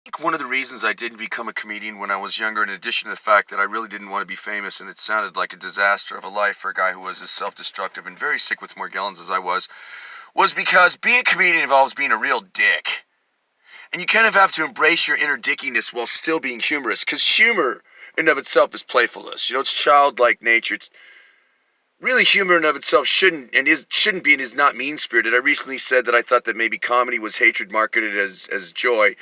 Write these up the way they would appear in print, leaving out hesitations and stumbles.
think one of the reasons I didn't become a comedian when I was younger, in addition to the fact that I really didn't want to be famous and it sounded like a disaster of a life for a guy who was as self-destructive and very sick with Morgellons as I was because being a comedian involves being a real dick. And you kind of have to embrace your inner dickiness while still being humorous, because humor in and of itself is playfulness. You know, it's childlike nature. It's really, humor in and of itself shouldn't be and is not mean-spirited. I recently said that I thought that maybe comedy was hatred marketed as joy.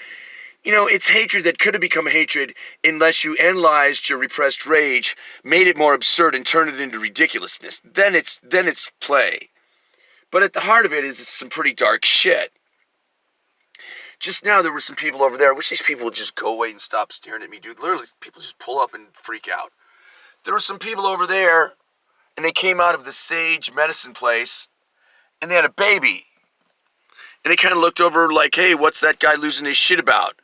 You know, it's hatred that could have become hatred unless you analyzed your repressed rage, made it more absurd, and turned it into ridiculousness. Then it's play. But at the heart of it is some pretty dark shit. Just now there were some people over there. I wish these people would just go away and stop staring at me, dude. Literally, people just pull up and freak out. There were some people over there, and they came out of the sage medicine place, and they had a baby. And they kind of looked over like, hey, what's that guy losing his shit about?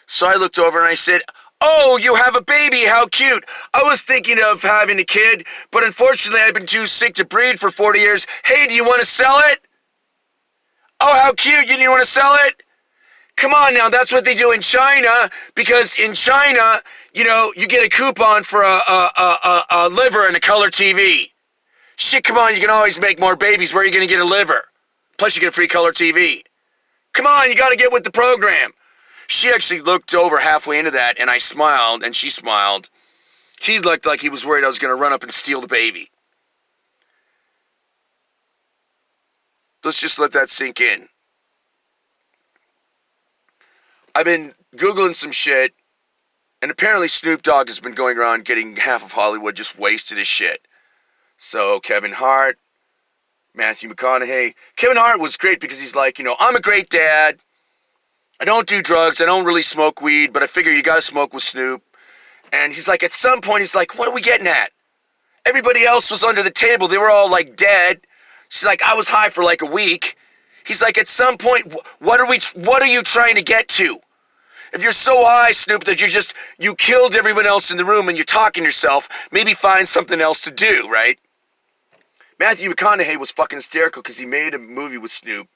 So I looked over and I said, oh, you have a baby, how cute. I was thinking of having a kid, but unfortunately I've been too sick to breed for 40 years. Hey, do you want to sell it? Oh, how cute, you didn't want to sell it? Come on now, that's what they do in China, because in China, you know, you get a coupon for a liver and a color TV. Shit, come on, you can always make more babies. Where are you going to get a liver? Plus you get a free color TV. Come on, you got to get with the program. She actually looked over halfway into that, and I smiled, and she smiled. He looked like he was worried I was going to run up and steal the baby. Let's just let that sink in. I've been Googling some shit, and apparently Snoop Dogg has been going around getting half of Hollywood just wasted as shit. So Kevin Hart, Matthew McConaughey. Kevin Hart was great because he's like, you know, I'm a great dad. I don't do drugs. I don't really smoke weed, but I figure you gotta smoke with Snoop. And he's like, at some point, he's like, what are we getting at? Everybody else was under the table. They were all like dead. She's like, I was high for like a week. He's like, at some point, what are you trying to get to? If you're so high, Snoop, that you killed everyone else in the room and you're talking to yourself, maybe find something else to do, right? Matthew McConaughey was fucking hysterical because he made a movie with Snoop.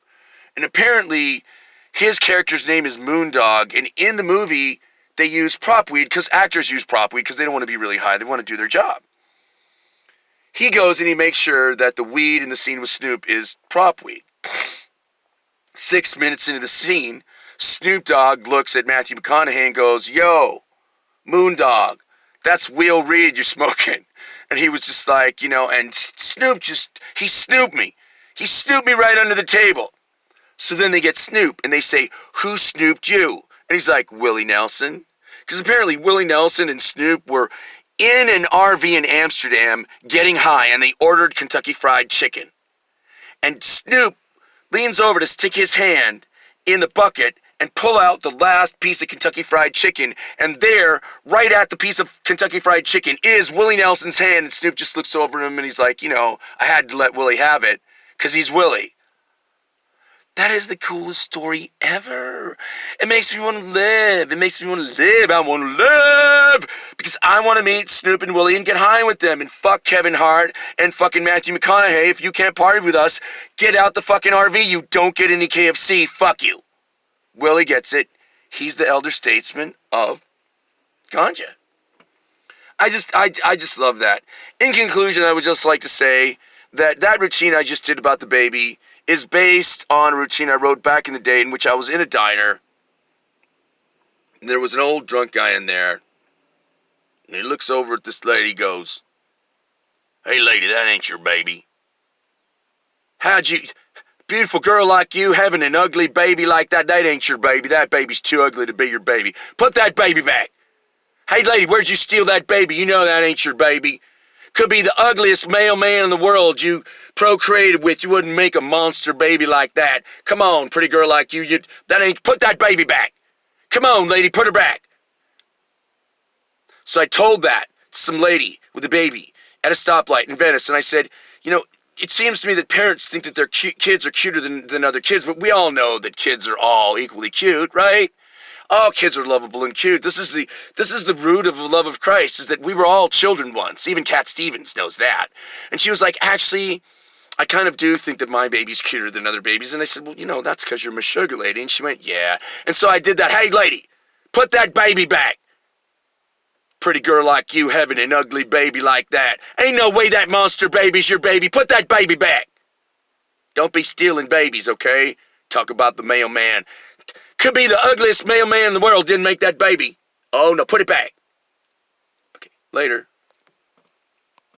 And apparently, his character's name is Moondog. And in the movie, they use prop weed because actors use prop weed because they don't want to be really high. They want to do their job. He goes and he makes sure that the weed in the scene with Snoop is prop weed. 6 minutes into the scene, Snoop Dogg looks at Matthew McConaughey and goes, yo, Moondog, that's Will Reed you're smoking. And he was just like, you know, and Snoop he snooped me. He snooped me right under the table. So then they get Snoop and they say, who snooped you? And he's like, Willie Nelson. Because apparently Willie Nelson and Snoop were in an RV in Amsterdam getting high and they ordered Kentucky Fried Chicken. And Snoop leans over to stick his hand in the bucket and pull out the last piece of Kentucky Fried Chicken. And there, right at the piece of Kentucky Fried Chicken, is Willie Nelson's hand. And Snoop just looks over at him and he's like, you know, I had to let Willie have it because he's Willie. That is the coolest story ever. It makes me want to live. It makes me want to live. I want to live because I want to meet Snoop and Willie and get high with them. And fuck Kevin Hart and fucking Matthew McConaughey. If you can't party with us, get out the fucking RV. You don't get any KFC. Fuck you. Willie gets it. He's the elder statesman of ganja. I just love that. In conclusion, I would just like to say that routine I just did about the baby is based on a routine I wrote back in the day in which I was in a diner. And there was an old drunk guy in there. And he looks over at this lady, goes, hey lady, that ain't your baby. Beautiful girl like you having an ugly baby like that ain't your baby. That baby's too ugly to be your baby. Put that baby back. Hey lady, where'd you steal that baby? You know that ain't your baby. Could be the ugliest male man in the world you procreated with. You wouldn't make a monster baby like that. Come on, pretty girl like you. Put that baby back. Come on, lady, put her back. So I told that to some lady with a baby at a stoplight in Venice, and I said, you know, it seems to me that parents think that their kids are cuter than other kids, but we all know that kids are all equally cute, right? All kids are lovable and cute. This is the root of the love of Christ, is that we were all children once. Even Cat Stevens knows that. And she was like, actually, I kind of do think that my baby's cuter than other babies. And I said, well, you know, that's because you're my sugar lady. And she went, yeah. And so I did that. Hey, lady, Put that baby back. Pretty girl like you having an ugly baby like that. Ain't no way that monster baby's your baby. Put that baby back. Don't be stealing babies, okay? Talk about the mailman. Could be the ugliest mailman in the world, didn't make that baby. Oh, no, put it back. Okay, later.